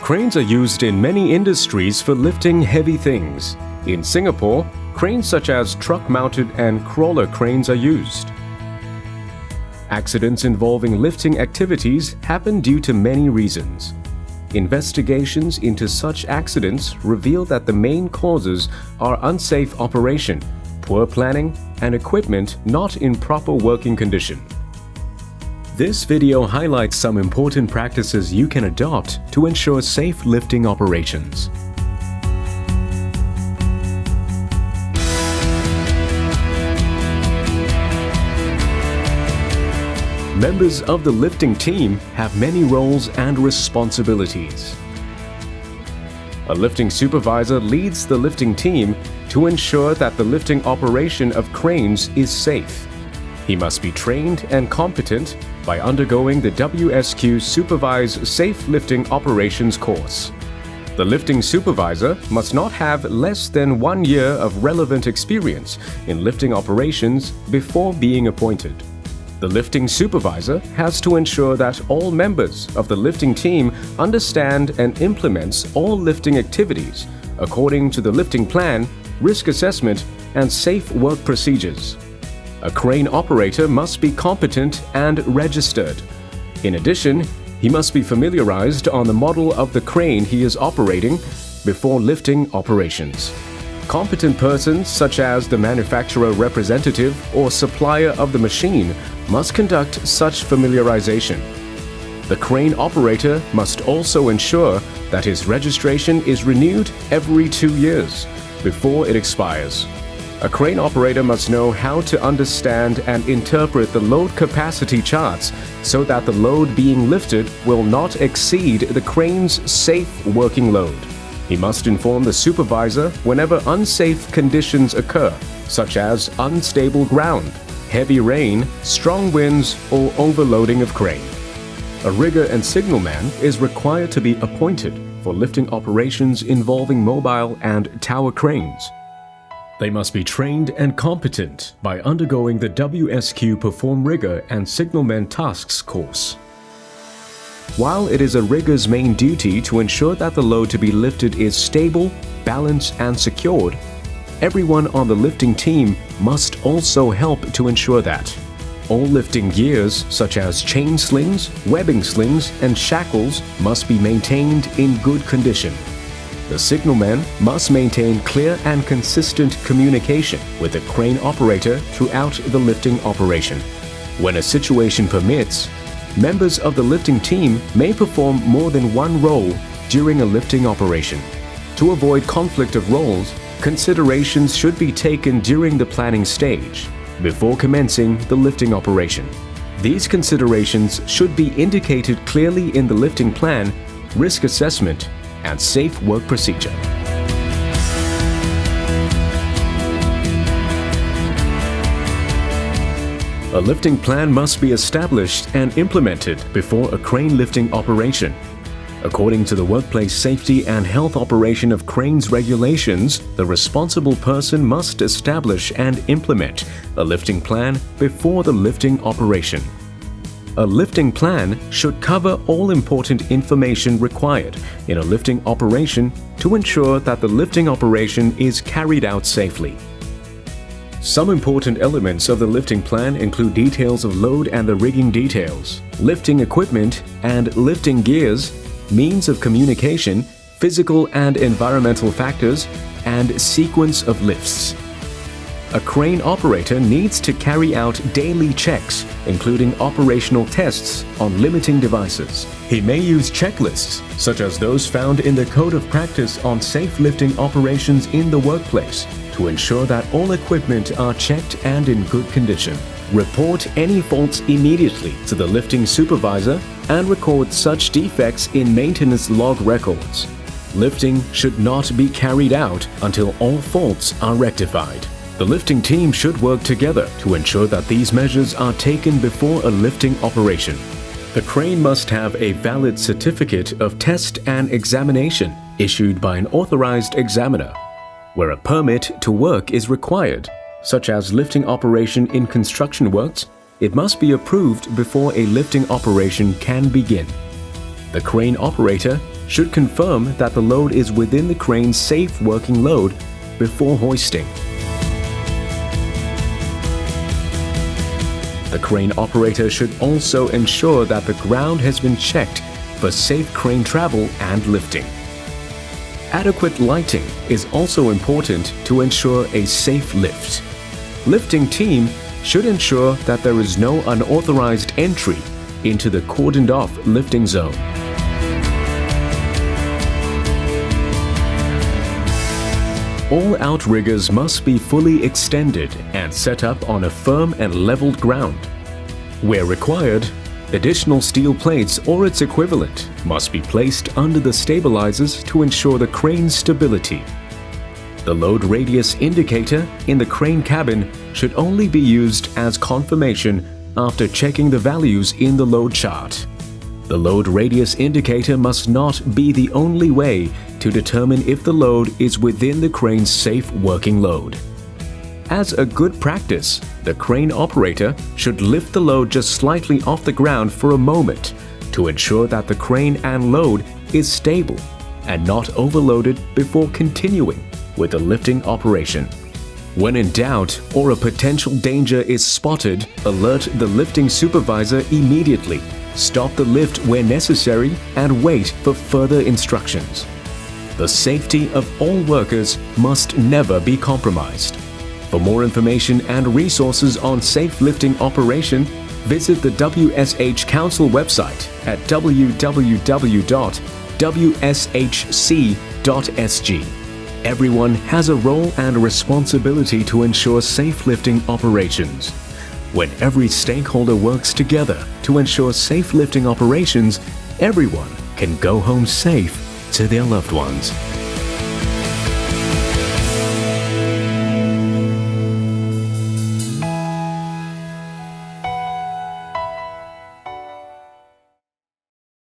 Cranes are used in many industries for lifting heavy things. In Singapore, cranes such as truck-mounted and crawler cranes are used. Accidents involving lifting activities happen due to many reasons. Investigations into such accidents reveal that the main causes are unsafe operation, poor planning, and equipment not in proper working condition. This video highlights some important practices you can adopt to ensure safe lifting operations. Members of the lifting team have many roles and responsibilities. A lifting supervisor leads the lifting team to ensure that the lifting operation of cranes is safe. He must be trained and competent by undergoing the WSQ Supervise Safe Lifting Operations course. The lifting supervisor must not have less than 1 year of relevant experience in lifting operations before being appointed. The lifting supervisor has to ensure that all members of the lifting team understand and implements all lifting activities according to the lifting plan, risk assessment, and safe work procedures. A crane operator must be competent and registered. In addition, he must be familiarized on the model of the crane he is operating before lifting operations. Competent persons such as the manufacturer representative or supplier of the machine must conduct such familiarization. The crane operator must also ensure that his registration is renewed every 2 years before it expires. A crane operator must know how to understand and interpret the load capacity charts so that the load being lifted will not exceed the crane's safe working load. He must inform the supervisor whenever unsafe conditions occur, such as unstable ground, heavy rain, strong winds, or overloading of crane. A rigger and signalman is required to be appointed for lifting operations involving mobile and tower cranes. They must be trained and competent by undergoing the WSQ Perform Rigger and Signalman Tasks course. While it is a rigger's main duty to ensure that the load to be lifted is stable, balanced, and secured, everyone on the lifting team must also help to ensure that all lifting gears such as chain slings, webbing slings, and shackles must be maintained in good condition. The signalman must maintain clear and consistent communication with the crane operator throughout the lifting operation. When a situation permits, members of the lifting team may perform more than one role during a lifting operation. To avoid conflict of roles, considerations should be taken during the planning stage, before commencing the lifting operation. These considerations should be indicated clearly in the lifting plan, risk assessment, and safe work procedure. A lifting plan must be established and implemented before a crane lifting operation. According to the Workplace Safety and Health Operation of Cranes regulations, the responsible person must establish and implement a lifting plan before the lifting operation. A lifting plan should cover all important information required in a lifting operation to ensure that the lifting operation is carried out safely. Some important elements of the lifting plan include details of load and the rigging details, lifting equipment and lifting gears, means of communication, physical and environmental factors, and sequence of lifts. A crane operator needs to carry out daily checks, including operational tests on limiting devices. He may use checklists, such as those found in the Code of Practice on Safe Lifting Operations in the Workplace, to ensure that all equipment are checked and in good condition. Report any faults immediately to the lifting supervisor and record such defects in maintenance log records. Lifting should not be carried out until all faults are rectified. The lifting team should work together to ensure that these measures are taken before a lifting operation. The crane must have a valid certificate of test and examination issued by an authorized examiner. Where a permit to work is required, such as lifting operation in construction works, it must be approved before a lifting operation can begin. The crane operator should confirm that the load is within the crane's safe working load before hoisting. The crane operator should also ensure that the ground has been checked for safe crane travel and lifting. Adequate lighting is also important to ensure a safe lift. Lifting team should ensure that there is no unauthorized entry into the cordoned-off lifting zone. All outriggers must be fully extended and set up on a firm and leveled ground. Where required, additional steel plates or its equivalent must be placed under the stabilizers to ensure the crane's stability. The load radius indicator in the crane cabin should only be used as confirmation after checking the values in the load chart. The load radius indicator must not be the only way to determine if the load is within the crane's safe working load. As a good practice, the crane operator should lift the load just slightly off the ground for a moment to ensure that the crane and load is stable and not overloaded before continuing with the lifting operation. When in doubt or a potential danger is spotted, alert the lifting supervisor immediately. Stop the lift where necessary and wait for further instructions. The safety of all workers must never be compromised. For more information and resources on safe lifting operation, visit the WSH Council website at www.wshc.sg. Everyone has a role and responsibility to ensure safe lifting operations. When every stakeholder works together to ensure safe lifting operations, everyone can go home safe to their loved ones.